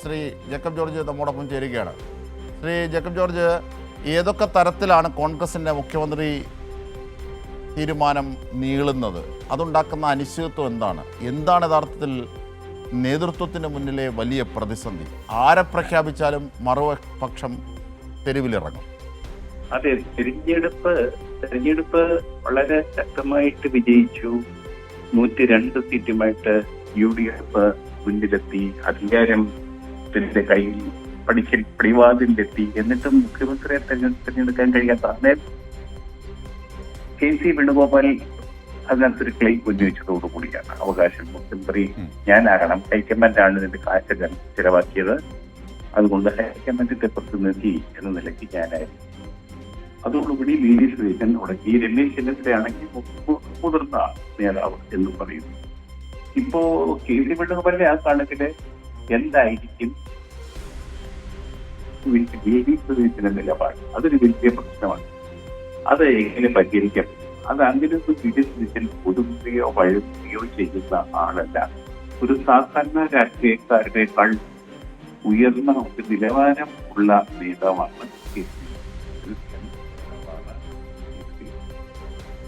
Shri Jacob George നമ്മോടൊപ്പം ചേരുകയാണ്. Shri Jacob George, ഏതൊക്കെ തരത്തിലാണ് കോൺഗ്രസിൻ്റെ മുഖ്യമന്ത്രി തീരുമാനം നീളുന്നത്? അതുണ്ടാക്കുന്ന അനിശ്ചിതത്വം എന്താണ് യഥാർത്ഥത്തിൽ നേതൃത്വത്തിന് മുന്നിലെ വലിയ പ്രതിസന്ധി? ആരെ പ്രഖ്യാപിച്ചാലും മറുപക്ഷം തെരുവിലിറങ്ങും. അതെ, തെരഞ്ഞെടുപ്പ് വളരെ ശക്തമായിട്ട് വിജയിച്ചു. 102 സീറ്റുമായിട്ട് UDF മുന്നിലെത്തി, അധികാരത്തിന്റെ കയ്യിൽ പടിവാതിലെത്തി. എന്നിട്ടും മുഖ്യമന്ത്രിയെ തെരഞ്ഞെടുക്കാൻ കഴിയാത്ത അന്നേരം KC വേണുഗോപാൽ അതിനകത്തൊരു ക്ലെയിം ഉന്നയിച്ചതോടുകൂടിയാണ് അവകാശം മുഖ്യമന്ത്രി ഞാനാകണം, ഹൈക്കമാൻഡാണ് ഇതിന്റെ കാശ് ചിലവാക്കിയത്, അതുകൊണ്ട് ഹൈക്കമാൻഡിന്റെ പ്രതിനിധി എന്ന നിലയ്ക്ക് ഞാനായിരുന്നു. അതോടുകൂടി VD സതീശൻ തുടങ്ങി. രമേശ് ചെന്നിത്തലയാണെങ്കിൽ മുതിർന്ന നേതാവ് എന്ന് പറയുന്നു. ഇപ്പോ KC വേണുഗോപാലിന്റെ ആ കണക്കില് എന്തായിരിക്കും VD സതീശന്റെ നിലപാട്? അതൊരു വലിയ പ്രശ്നമാണ്. അത് എങ്ങനെ പരിഹരിക്കാം? അത് അങ്ങനെയൊന്നും VD സതീശൻ പുതുമുറിയോ വഴുമുറിയോ ചെയ്യുന്ന ആളല്ല. ഒരു സാധാരണ രാഷ്ട്രീയക്കാരുടേക്കാൾ ഉയർന്ന ഒരു നിലവാരം ഉള്ള നേതാവാണ്.